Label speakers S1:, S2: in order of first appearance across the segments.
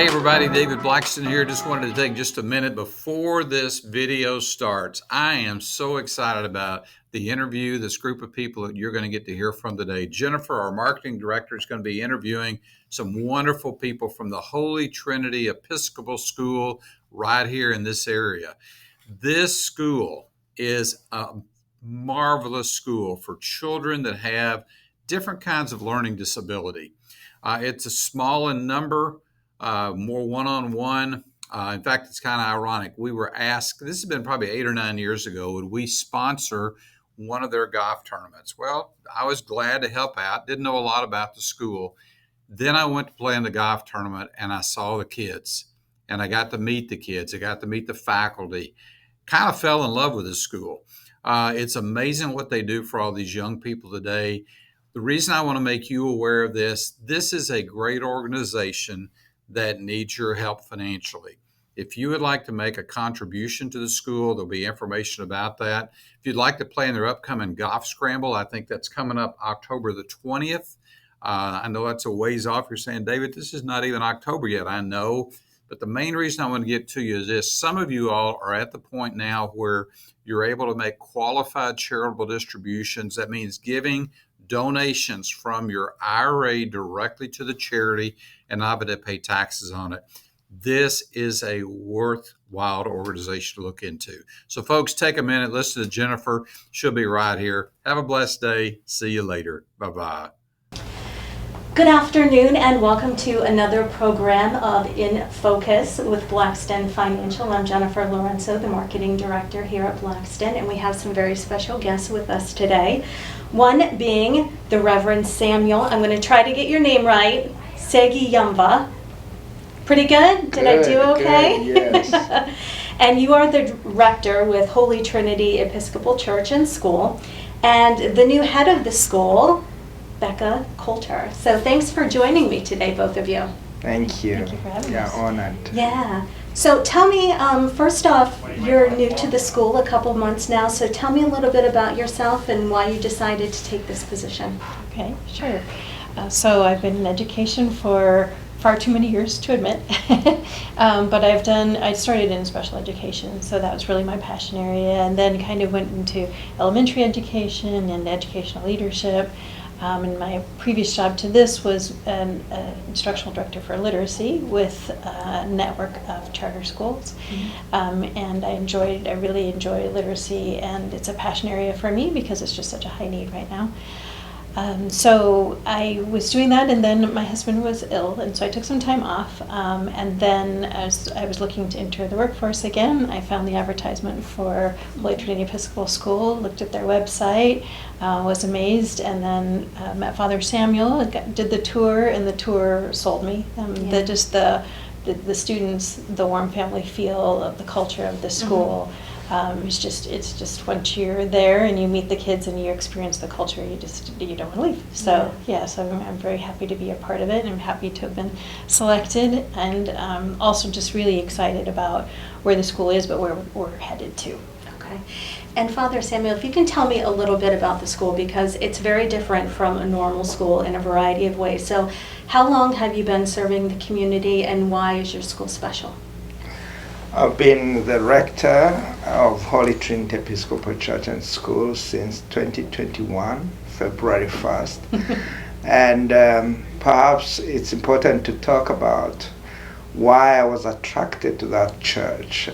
S1: Hey everybody, David Blackston here. Just wanted to take just a minute before this video starts. I am so excited about the interview, this group of people that you're going to get to hear from today. Jennifer, our marketing director, is going to be interviewing some wonderful people from the Holy Trinity Episcopal School right here in this area. This school is a marvelous school for children that have different kinds of learning disability. It's a small in number, more one-on-one. In fact, it's kind of ironic. We were asked, this has been probably 8 or 9 years ago, would we sponsor one of their golf tournaments? Well, I was glad to help out. Didn't know a lot about the school. Then I went to play in the golf tournament and I saw the kids and I got to meet the kids. I got to meet the faculty. Kind of fell in love with this school. It's amazing what they do for all these young people today. The reason I want to make you aware of this is a great organization that needs your help financially. If you would like to make a contribution to the school, there'll be information about that. If you'd like to play in their upcoming golf scramble, I think that's coming up October the 20th. I know that's a ways off. You're saying, David, this is not even October yet. I know. But the main reason I want to get to you is this. Some of you all are at the point now where you're able to make qualified charitable distributions. That means giving donations from your IRA directly to the charity and not having to pay taxes on it. This is a worthwhile organization to look into. So folks, take a minute, listen to Jennifer. She'll be right here. Have a blessed day. See you later. Bye-bye.
S2: Good afternoon and welcome to another program of In Focus with Blackston Financial. I'm Jennifer Lorenzo, the marketing director here at Blackston, and we have some very special guests with us today. One being the Reverend Samuel. I'm going to try to get your name right. Segi Yumva. Pretty good? Did I do okay?
S3: Good, yes.
S2: And you are the rector with Holy Trinity Episcopal Church and School, and the new head of the school, Becca Coulter. So thanks for joining me today, both of you.
S3: Thank you.
S2: Thank you for having us.
S3: Honored.
S2: Yeah. So tell me, first off, you're new to the school, a couple months now, so tell me a little bit about yourself and why you decided to take this position.
S4: Okay, sure. So I've been in education for far too many years to admit, but I started in special education, so that was really my passion area, and then kind of went into elementary education and educational leadership. And my previous job to this was an instructional director for literacy with a network of charter schools. And I really enjoy literacy, and it's a passion area for me because it's just such a high need right now. So I was doing that, and then my husband was ill, and so I took some time off. And then as I was looking to enter the workforce again, I found the advertisement for Holy Trinity Episcopal School, looked at their website, was amazed, and then met Father Samuel, did the tour, and the tour sold me. The students, the warm family feel of the culture of the school. It's just once you're there and you meet the kids and you experience the culture, you don't want to leave. So so I'm very happy to be a part of it, and I'm happy to have been selected, and also just really excited about where the school is, but where we're headed to.
S2: Okay. And Father Samuel, if you can tell me a little bit about the school, because it's very different from a normal school in a variety of ways. So how long have you been serving the community, and why is your school special?
S3: I've been the rector of Holy Trinity Episcopal Church and School since 2021, February 1st. And perhaps it's important to talk about why I was attracted to that church.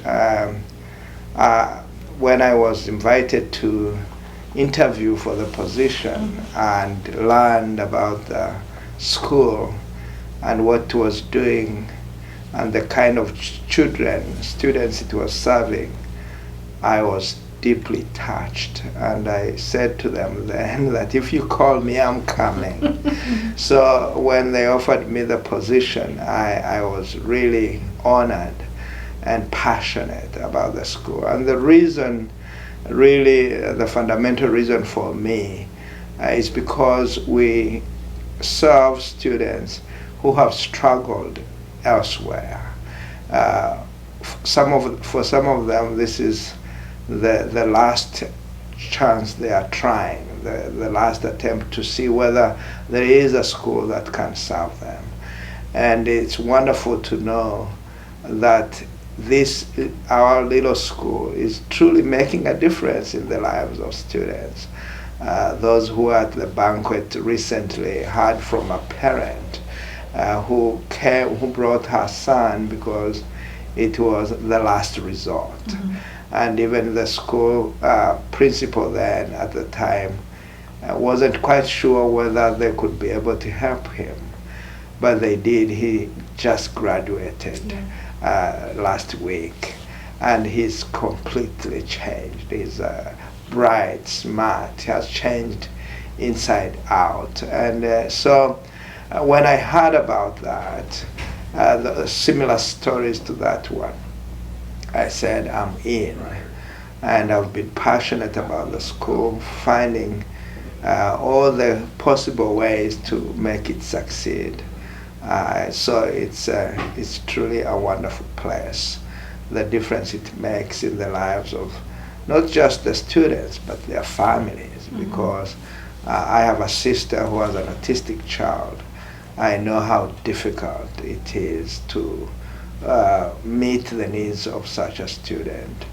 S3: When I was invited to interview for the position and learned about the school and what it was doing and the kind of students it was serving, I was deeply touched. And I said to them then that if you call me, I'm coming. So when they offered me the position, I was really honored and passionate about the school. And the reason, really, the fundamental reason for me is because we serve students who have struggled elsewhere. For some of them, this is the last chance they are trying, the last attempt to see whether there is a school that can serve them. And it's wonderful to know that our little school is truly making a difference in the lives of students. Those who were at the banquet recently heard from a parent who brought her son because it was the last resort. And even the school principal then at the time wasn't quite sure whether they could be able to help him, but they did. He just graduated last week, and he's completely changed. He's bright, smart, has changed inside out. And so when I heard about that, the similar stories to that one, I said, I'm in. And I've been passionate about the school, finding all the possible ways to make it succeed. So it's truly a wonderful place. The difference it makes in the lives of not just the students, but their families. Because I have a sister who has an autistic child. I know how difficult it is to meet the needs of such a student.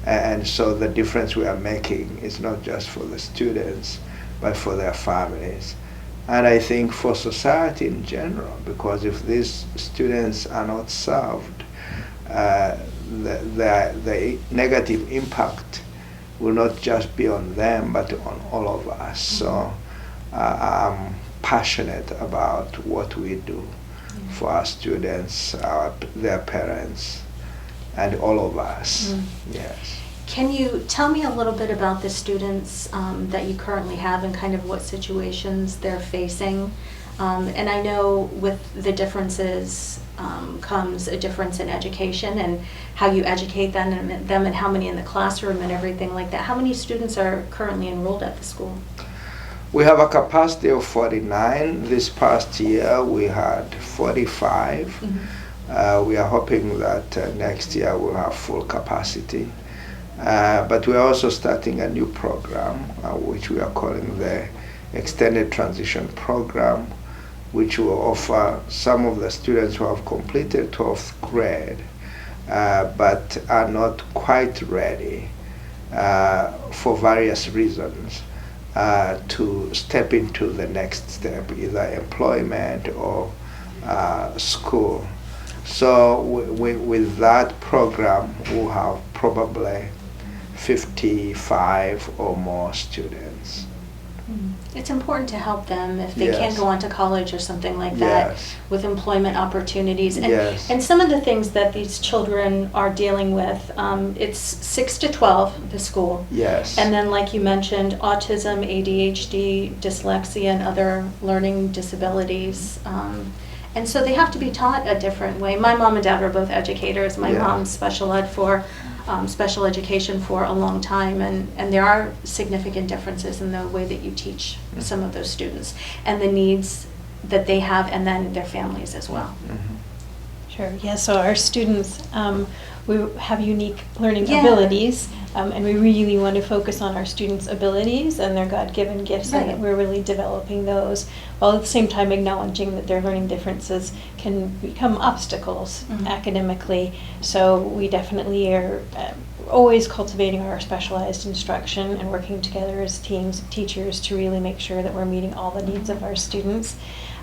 S3: And so the difference we are making is not just for the students, but for their families. And I think for society in general, because if these students are not served, the negative impact will not just be on them, but on all of us. So I'm passionate about what we do for our students, their parents, and all of us. Yes.
S2: Can you tell me a little bit about the students that you currently have and kind of what situations they're facing? And I know with the differences comes a difference in education and how you educate them and how many in the classroom and everything like that. How many students are currently enrolled at the school?
S3: We have a capacity of 49. This past year we had 45. We are hoping that next year we'll have full capacity. But we're also starting a new program, which we are calling the Extended Transition Program, which will offer some of the students who have completed 12th grade but are not quite ready for various reasons to step into the next step, either employment or school. So with that program, we'll have probably 55 or more students.
S2: It's important to help them if they
S3: Yes.
S2: can't go on to college or something like that,
S3: Yes.
S2: with employment opportunities. And,
S3: Yes.
S2: and some of the things that these children are dealing with, it's 6 to 12, the school.
S3: Yes.
S2: And then, like you mentioned, autism, ADHD, dyslexia, and other learning disabilities. And so they have to be taught a different way. My mom and dad were both educators. My
S3: Yeah.
S2: mom's special education for a long time, and there are significant differences in the way that you teach some of those students and the needs that they have, and then their families as well.
S4: Sure. Yeah. So our students, we have unique learning
S2: Yeah.
S4: abilities, and we really want to focus on our students' abilities and their God-given gifts, and that
S2: Right.
S4: we're really developing those, while at the same time acknowledging that their learning differences can become obstacles academically. So we definitely are always cultivating our specialized instruction and working together as teams of teachers to really make sure that we're meeting all the needs of our students.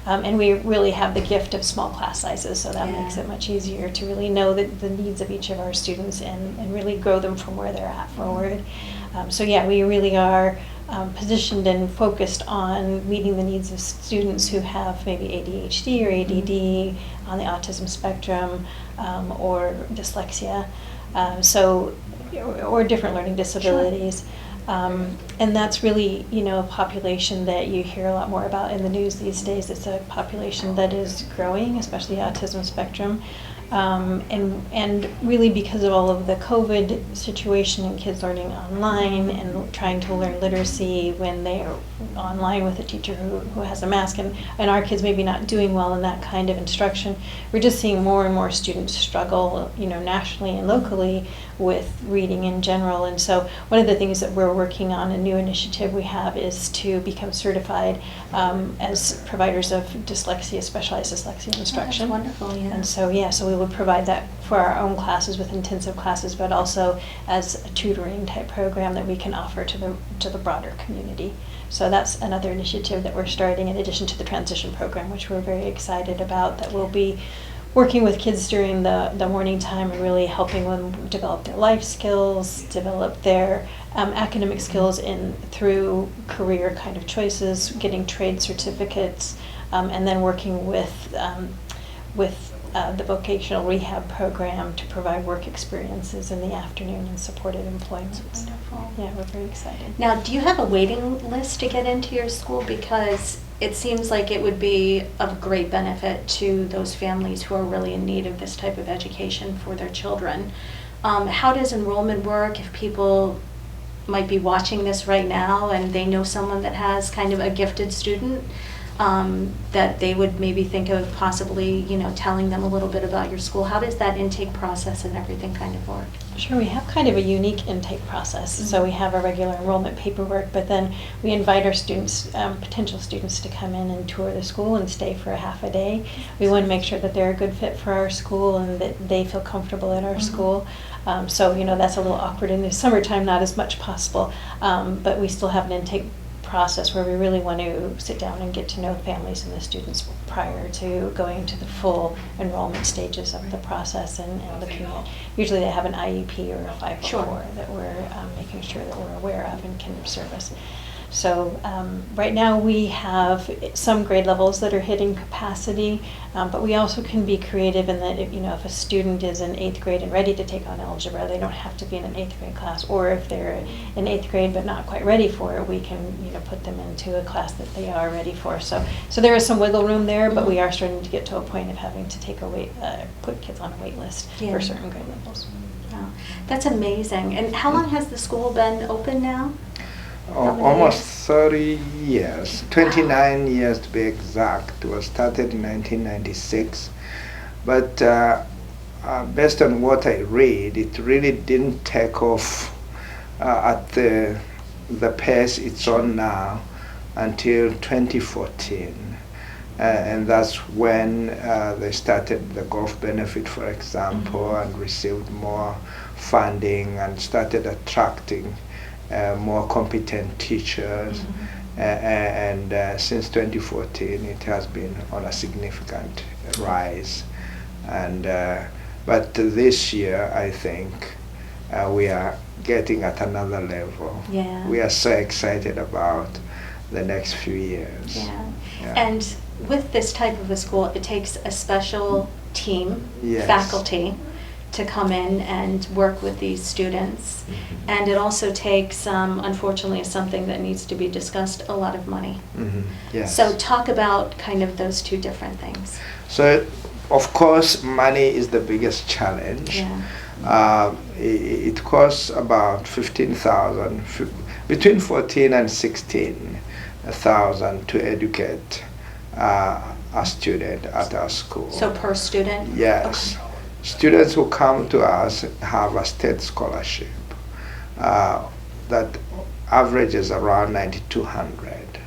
S4: And we really have the gift of small class sizes, so that makes it much easier to really know the needs of each of our students and really grow them from where they're at forward. So yeah, we really are positioned and focused on meeting the needs of students who have maybe ADHD or ADD on the autism spectrum, or dyslexia, or different learning disabilities. And that's really, a population that you hear a lot more about in the news these days. It's a population that is growing, especially autism spectrum. And really because of all of the COVID situation and kids learning online and trying to learn literacy when they are online with a teacher who has a mask, and our kids maybe not doing well in that kind of instruction, we're just seeing more and more students struggle, nationally and locally with reading in general. And so one of the things that we're working on, a new initiative we have, is to become certified as providers of dyslexia, specialized dyslexia instruction.
S2: Oh, that's wonderful, yeah.
S4: And so we would provide that for our own classes with intensive classes, but also as a tutoring type program that we can offer to the broader community. So that's another initiative that we're starting in addition to the transition program, which we're very excited about, that will be working with kids during the morning time and really helping them develop their life skills, develop their academic skills through career kind of choices, getting trade certificates, and then working with the vocational rehab program to provide work experiences in the afternoon and supported employment.
S2: Wonderful.
S4: Yeah, we're very excited.
S2: Now, do you have a waiting list to get into your school? Because it seems like it would be of great benefit to those families who are really in need of this type of education for their children. How does enrollment work if people might be watching this right now and they know someone that has kind of a gifted student that they would maybe think of possibly, telling them a little bit about your school? How does that intake process and everything kind of work?
S4: Sure, we have kind of a unique intake process. Mm-hmm. So we have our regular enrollment paperwork, but then we invite our students, potential students, to come in and tour the school and stay for a half a day. We want to make sure that they're a good fit for our school and that they feel comfortable at our
S2: Mm-hmm.
S4: school. So that's a little awkward in the summertime, not as much possible, but we still have an intake process where we really want to sit down and get to know families and the students prior to going to the full enrollment stages of the process and looking at, usually they have an IEP or a 504
S2: Sure.
S4: that we're making sure that we're aware of and can service. So right now we have some grade levels that are hitting capacity, but we also can be creative in that if a student is in 8th grade and ready to take on algebra, they don't have to be in an 8th grade class. Or if they're in 8th grade but not quite ready for it, we can put them into a class that they are ready for. So there is some wiggle room there, but we are starting to get to a point of having to take put kids on a wait list for certain grade levels.
S2: Wow, that's amazing. And how long has the school been open now?
S3: Almost 30 years, 29 years to be exact. It was started in 1996. But based on what I read, it really didn't take off at the pace it's on now until 2014. And that's when they started the golf benefit, for example,
S2: Mm-hmm.
S3: and received more funding and started attracting more competent teachers.
S2: Mm-hmm.
S3: And since 2014 it has been on a significant rise. And but this year I think we are getting at another level.
S2: Yeah.
S3: We are so excited about the next few years.
S2: Yeah.
S3: Yeah.
S2: And with this type of a school, it takes a special team,
S3: Yes.
S2: faculty, to come in and work with these students. And it also takes, unfortunately, something that needs to be discussed, a lot of money.
S3: Mm-hmm. Yes.
S2: So talk about kind of those two different things.
S3: So, of course, money is the biggest challenge.
S2: Yeah.
S3: It costs about 15,000, between 14 and 16,000 to educate a student at our school.
S2: So per student?
S3: Yes.
S2: Okay.
S3: Students who come to us have a state scholarship that averages around 9,200,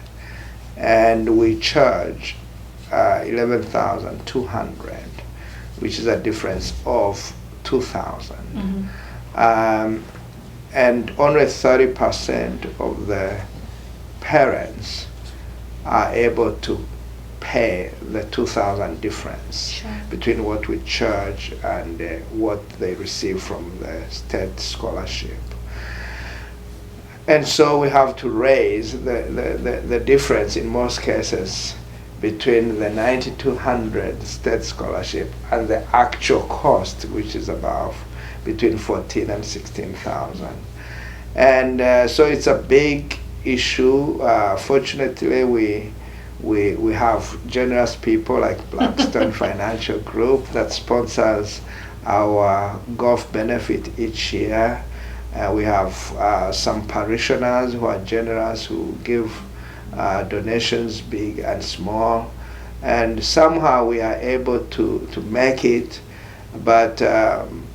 S3: and we charge 11,200, which is a difference of 2,000.
S2: Mm-hmm.
S3: And only 30% of the parents are able to pay the 2,000 difference.
S2: Sure.
S3: Between what we charge and what they receive from the state scholarship. And so we have to raise the difference in most cases between the 9,200 state scholarship and the actual cost, which is about between 14 and 16,000. And so it's a big issue. Fortunately, We have generous people like Blackston Financial Group that sponsors our golf benefit each year. We have some parishioners who are generous, who give donations big and small. And somehow we are able to make it. But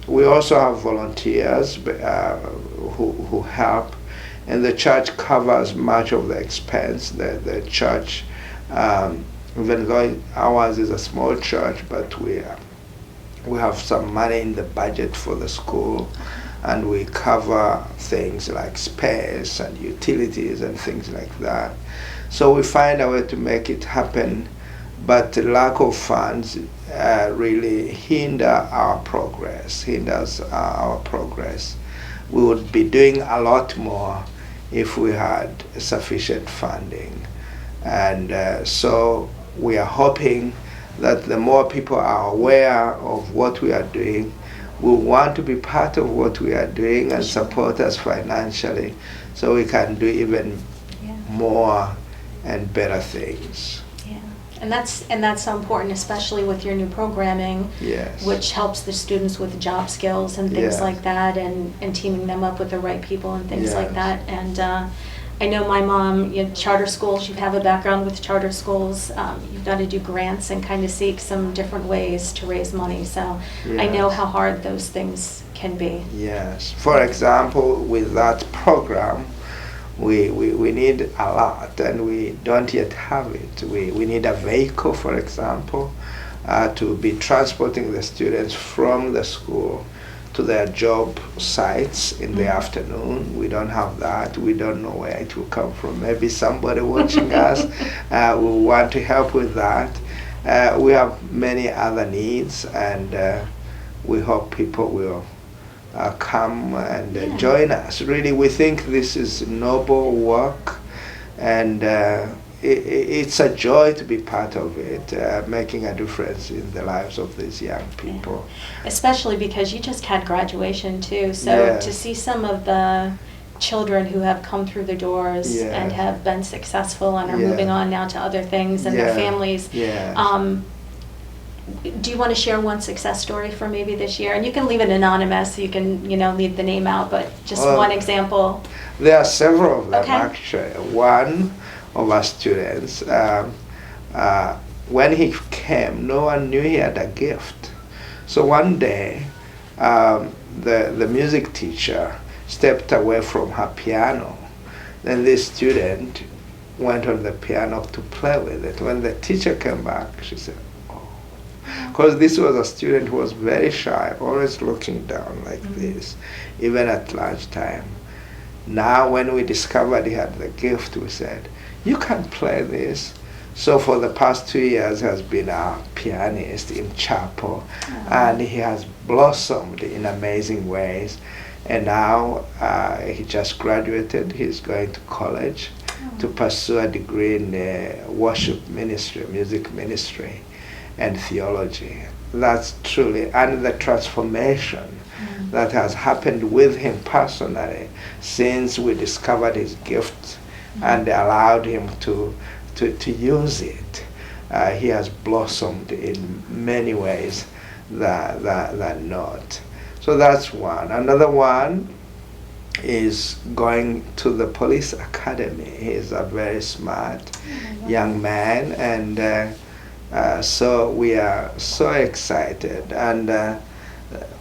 S3: we also have volunteers who help. And the church covers much of the expense. The church, even though ours is a small church, but we have some money in the budget for the school, and we cover things like space and utilities and things like that. So we find a way to make it happen, but the lack of funds really hinders our progress. We would be doing a lot more if we had sufficient funding. And so we are hoping that the more people are aware of what we are doing, will want to be part of what we are doing and support us financially, so we can do even more and better things.
S2: Yeah, and that's so important, especially with your new programming,
S3: Yes.
S2: which helps the students with job skills and things
S3: Yes.
S2: like that, and teaming them up with the right people and things like
S3: Yes.
S2: that. And I know my mom, charter schools, you have a background with charter schools. You've got to do grants and kind of seek some different ways to raise money. So I know
S3: Yes.
S2: how hard those things can be.
S3: Yes. For example, with that program, we need a lot, and we don't yet have it. We need a vehicle, for example, to be transporting the students from the school to their job sites in the afternoon. We don't have that. We don't know where it will come from. Maybe somebody watching us will want to help with that. We have many other needs, and we hope people will come and join us. Really, we think this is noble work, and it's a joy to be part of it, making a difference in the lives of these young people.
S2: Especially because you just had graduation too. So
S3: Yes.
S2: to see some of the children who have come through the doors
S3: Yes.
S2: and have been successful and are
S3: Yes.
S2: moving on now to other things and their
S3: Yes.
S2: families.
S3: Yes.
S2: Do you want to share one success story from maybe this year? And you can leave it anonymous, you can, leave the name out, but just
S3: Well,
S2: one example.
S3: There are several of them,
S2: Okay.
S3: actually. One of our students, when he came, no one knew he had a gift. So one day, the music teacher stepped away from her piano. Then this student went on the piano to play with it. When the teacher came back, she said, because this was a student who was very shy, always looking down like this, even at lunchtime. Now when we discovered he had the gift, we said, you can play this. So for the past 2 years, he has been a pianist in chapel, and he has blossomed in amazing ways. And now he just graduated. He's going to college to pursue a degree in worship ministry, music ministry, and theology. That's truly, and the transformation that has happened with him personally since we discovered his gift and allowed him to use it. He has blossomed in many ways that not. So that's one. Another one is going to the police academy. He's a very smart young man, and so we are so excited. And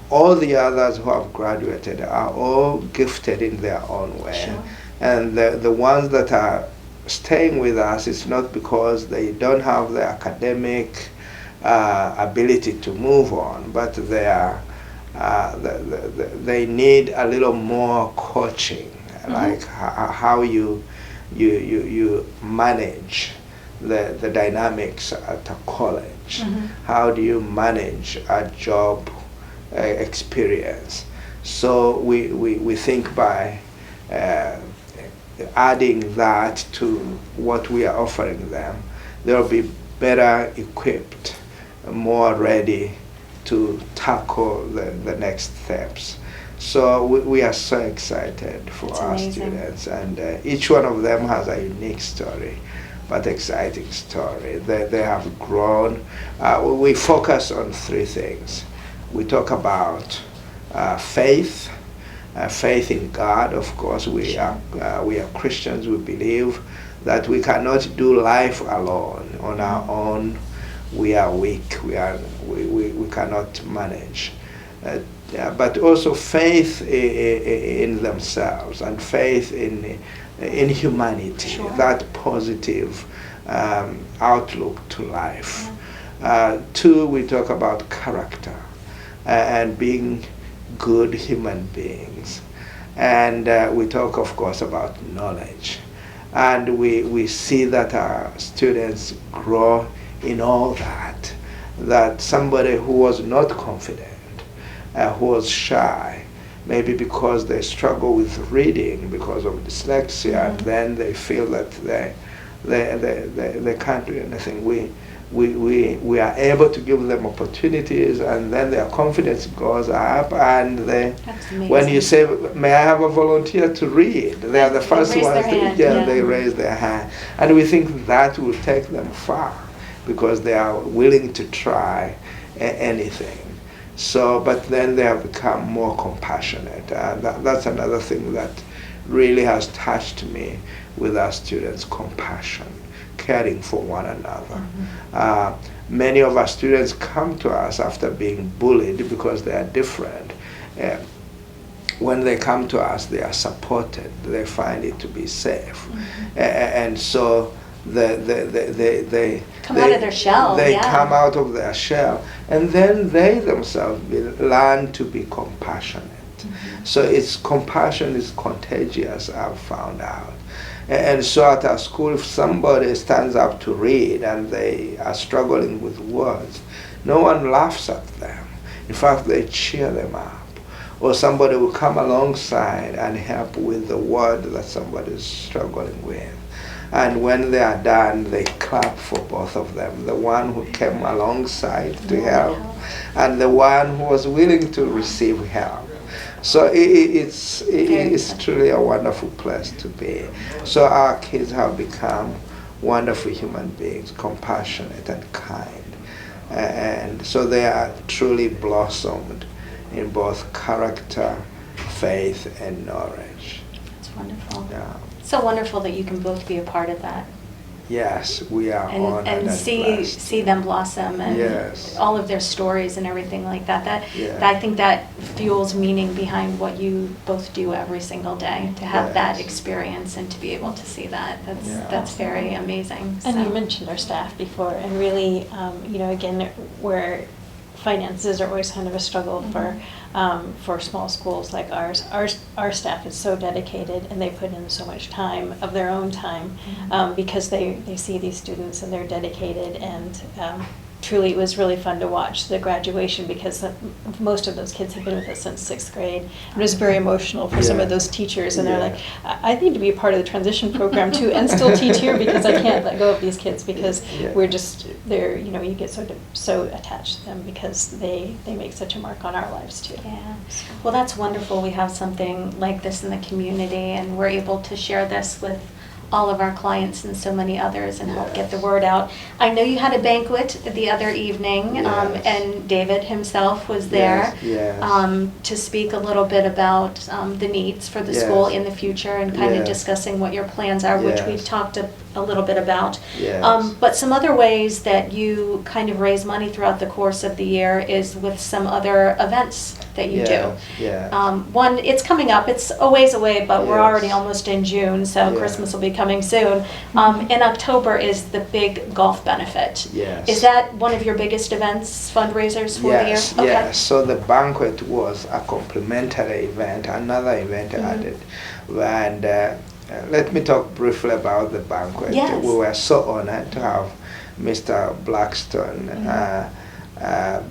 S3: all the others who have graduated are all gifted in their own way.
S2: Sure.
S3: And the ones that are staying with us, it's not because they don't have the academic ability to move on, but they are they need a little more coaching, like how you manage the dynamics at a college. How do you manage a job experience? So we think by adding that to what we are offering them, they'll be better equipped, more ready to tackle the next steps. So we are so excited for
S2: That's
S3: our
S2: amazing.
S3: students, and each one of them has a unique story. but exciting story. They have grown. We focus on three things. We talk about faith, faith in God. Of course, we are Christians. We believe that we cannot do life alone on our own. We are weak. We cannot manage. But also faith in themselves and faith in humanity.
S2: Sure.
S3: That positive outlook to life. Two, we talk about character and being good human beings. And we talk, of course, about knowledge. And we see that our students grow in all that. That somebody who was not confident, who was shy, maybe because they struggle with reading because of dyslexia, and then they feel that they can't do anything. We are able to give them opportunities, and then their confidence goes up, and when you say, may I have a volunteer to read, they are the first ones they raise their hand. And we think that will take them far because they are willing to try anything. So, but then they have become more compassionate. That's another thing that really has touched me with our students, compassion, caring for one another. Many of our students come to us after being bullied because they are different. When they come to us, they are supported. They find it to be safe. And so they
S2: come out of their shell.
S3: They come out of their shell, and then they themselves learn to be compassionate. So compassion is contagious, I've found out. And so at our school, if somebody stands up to read and they are struggling with words, no one laughs at them. In fact, they cheer them up. Or somebody will come alongside and help with the word that somebody is struggling with. And when they are done, they clap for both of them. The one who came alongside to help, and the one who was willing to receive help. So it's truly a wonderful place to be. So our kids have become wonderful human beings, compassionate and kind. And so they are truly blossomed in both character, faith, and knowledge.
S2: It's wonderful.
S3: Yeah.
S2: So wonderful that you can both be a part of that.
S3: Yes, we are honored
S2: and see them blossom, and
S3: yes.
S2: all of their stories and everything like that. I think that fuels meaning behind what you both do every single day. To have that experience and to be able to see that's very amazing.
S4: And you mentioned our staff before, and really, again, where finances are always kind of a struggle for small schools like ours. Our staff is so dedicated, and they put in so much time of their own time because they see these students and they're dedicated, and truly it was really fun to watch the graduation because most of those kids have been with us since 6th grade. It was very emotional for some of those teachers, and they're like, I need to be a part of the transition program too and still teach here because I can't let go of these kids because you get so attached to them because they make such a mark on our lives too.
S2: Yeah. Well, that's wonderful. We have something like this in the community, and we're able to share this with all of our clients and so many others and help get the word out. I know you had a banquet the other evening, and David himself was there to speak a little bit about the needs for the school in the future and kind of discussing what your plans are, which we've talked a little bit about. But some other ways that you kind of raise money throughout the course of the year is with some other events that you do. One, it's coming up. It's a ways away, but we're already almost in June, so Christmas will be coming soon. In October is the big golf benefit. Is that one of your biggest events, fundraisers for the year?
S3: Yes. So the banquet was a complimentary event, another event added. And let me talk briefly about the banquet.
S2: Yes.
S3: We were so honored to have Mr. Blackston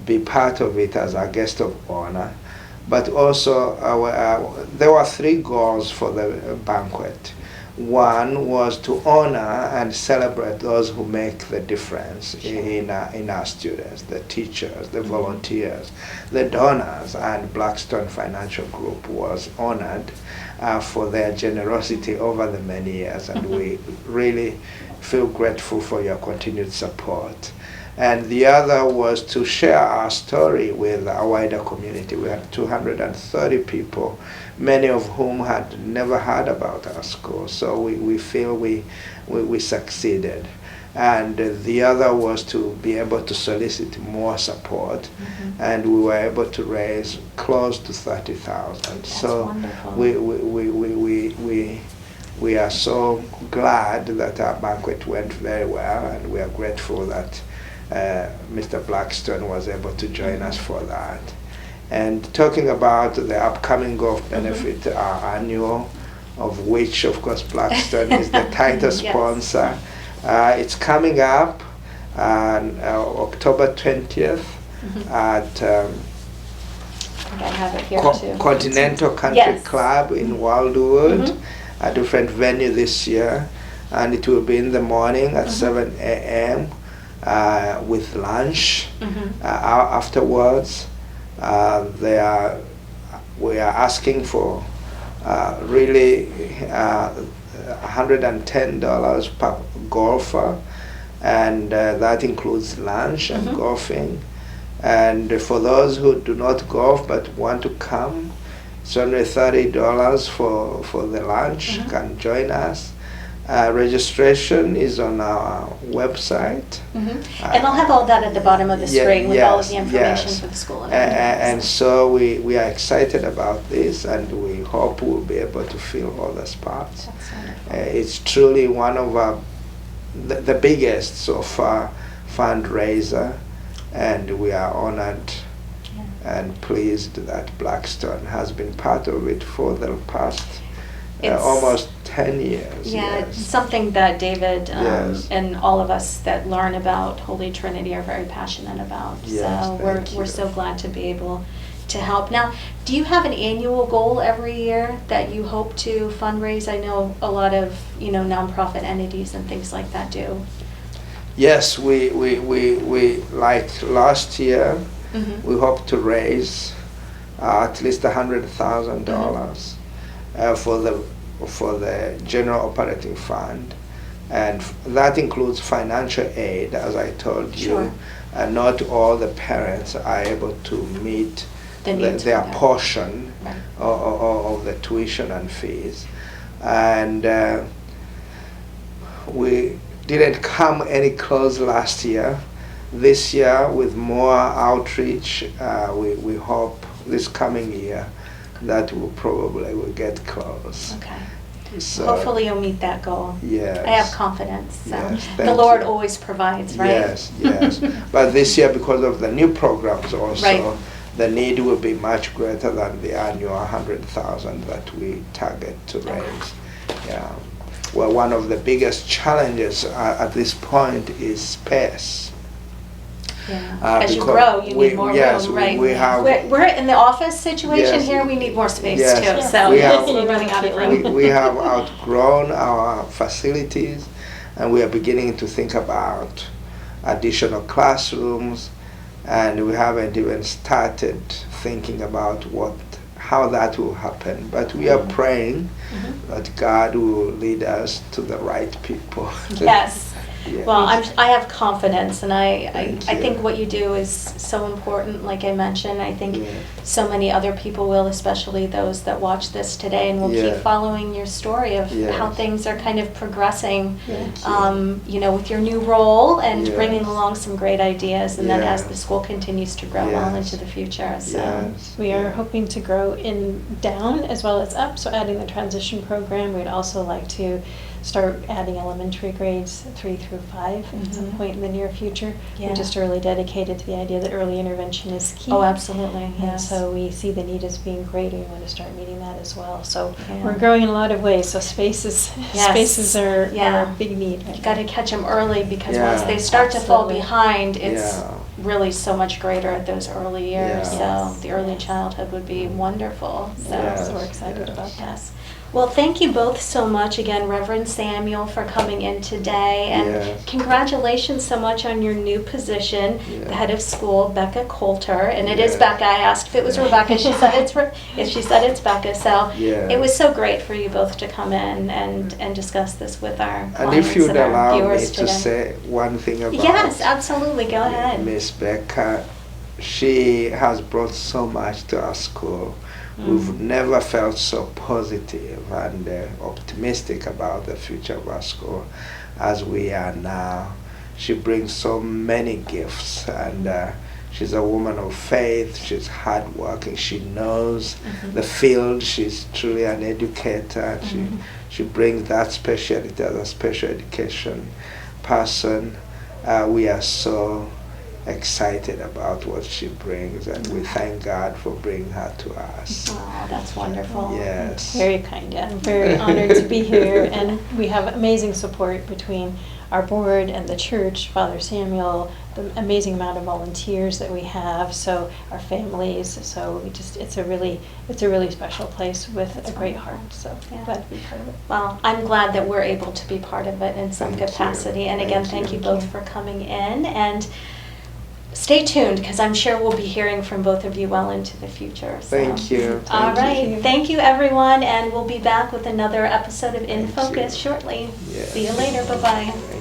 S3: be part of it as a guest of honor. But also, there were 3 goals for the banquet. One was to honor and celebrate those who make the difference in our students, the teachers, the volunteers, the donors, and Blackston Financial Group was honored for their generosity over the many years, and we really feel grateful for your continued support. And the other was to share our story with a wider community. We had 230 people, many of whom had never heard about our school. So we feel we succeeded. And the other was to be able to solicit more support, and we were able to raise close to 30,000. So
S2: wonderful.
S3: we are so glad that our banquet went very well, and we are grateful that Mr. Blackston was able to join us for that. And talking about the upcoming golf benefit, our annual, of which of course Blackston is the title sponsor. It's coming up on October 20th at
S2: I have it here too.
S3: Continental Country Club in Wildwood, a different venue this year, and it will be in the morning at 7 a.m. With lunch afterwards. We are asking for really $110 per golfer, and that includes lunch and golfing. And for those who do not golf but want to come, it's only $30 for the lunch. Can join us. Registration is on our website.
S2: And I'll have all that at the bottom of the screen with all of the information for the school.
S3: And so we are excited about this, and we hope we'll be able to fill all the spots.
S2: That's wonderful.
S3: It's truly one of the biggest so far fundraiser, and we are honored and pleased that Blackston has been part of it for the past almost 10 years.
S2: It's something that David and all of us that learn about Holy Trinity are very passionate about. So we're so glad to be able to help. Now, do you have an annual goal every year that you hope to fundraise? I know a lot of nonprofit entities and things like that do.
S3: Yes, we like last year, we hope to raise at least $100,000 for the general operating fund, and that includes financial aid. As I told you, not all the parents are able to meet their portion of the tuition and fees, and we didn't come any close last year. This year, with more outreach, we hope this coming year that will get close.
S2: Okay.
S3: So
S2: hopefully you'll meet that goal.
S3: Yes.
S2: I have confidence. So
S3: Yes,
S2: the Lord
S3: you.
S2: always provides, right?
S3: Yes. But this year, because of the new programs also, the need will be much greater than the annual 100,000 that we target to raise. Yeah. Well, one of the biggest challenges at this point is space.
S2: As you grow, you need more room, right? We're in the office situation here. We need more space too. So we're running out of room.
S3: We have outgrown our facilities, and we are beginning to think about additional classrooms, and we haven't even started thinking about how that will happen. But we are praying that God will lead us to the right people.
S2: Yes. Well, I have confidence, and I think what you do is so important. Like I mentioned, I think so many other people will, especially those that watch this today, and will keep following your story of how things are kind of progressing, with your new role and bringing along some great ideas, and then as the school continues to grow well into the future. So
S4: we are hoping to grow down as well as up. So adding the transition program, we'd also like to start adding elementary grades 3 through 5 at some point in the near future. We're just really dedicated to the idea that early intervention is key.
S2: Oh, absolutely.
S4: And
S2: Yes.
S4: so we see the need as being great, and we want to start meeting that as well. So we're growing in a lot of ways. So spaces are a big need.
S2: You got to catch them early, because once they start to fall behind, it's really so much greater at those early years. So the early childhood would be wonderful. So
S4: we're excited about that.
S2: Well, thank you both so much again, Reverend Samuel, for coming in today. And
S3: Yes.
S2: congratulations so much on your new position,
S3: Yeah.
S2: the head of school, Becca Coulter. And it is
S3: Yes.
S2: Becca. I asked if it was Rebecca. She said she said it's Becca. So
S3: Yeah.
S2: it was so great for you both to come in and discuss this with our
S3: And
S2: clients
S3: if you'd
S2: and our
S3: allow me
S2: viewers
S3: to
S2: today.
S3: say one thing about
S2: Yes, absolutely. Go ahead.
S3: Miss Becca, she has brought so much to our school. We've never felt so positive and optimistic about the future of our school as we are now. She brings so many gifts, and she's a woman of faith. She's hardworking. She knows the field. She's truly an educator. She brings that specialty as a special education person. We are so excited about what she brings, and we thank God for bringing her to us.
S2: Oh, that's wonderful.
S3: Yes.
S4: Very kind. I'm very honored to be here, and we have amazing support between our board and the church, Father Samuel, the amazing amount of volunteers that we have, so our families. So it's a really special place with a great heart. So
S2: Yeah.
S4: glad to be part of it.
S2: Well, I'm glad that we're able to be part of it in some
S3: Thank you.
S2: capacity. And again,
S3: Thank
S2: thank you
S3: you.
S2: both for coming in. And stay tuned, because I'm sure we'll be hearing from both of you well into the future. So.
S3: Thank you.
S2: All
S3: Thank
S2: right.
S3: you.
S2: Thank you, everyone. And we'll be back with another episode of In
S3: Thank
S2: Focus
S3: you.
S2: shortly.
S3: Yes.
S2: See you later. Bye-bye.
S3: Thank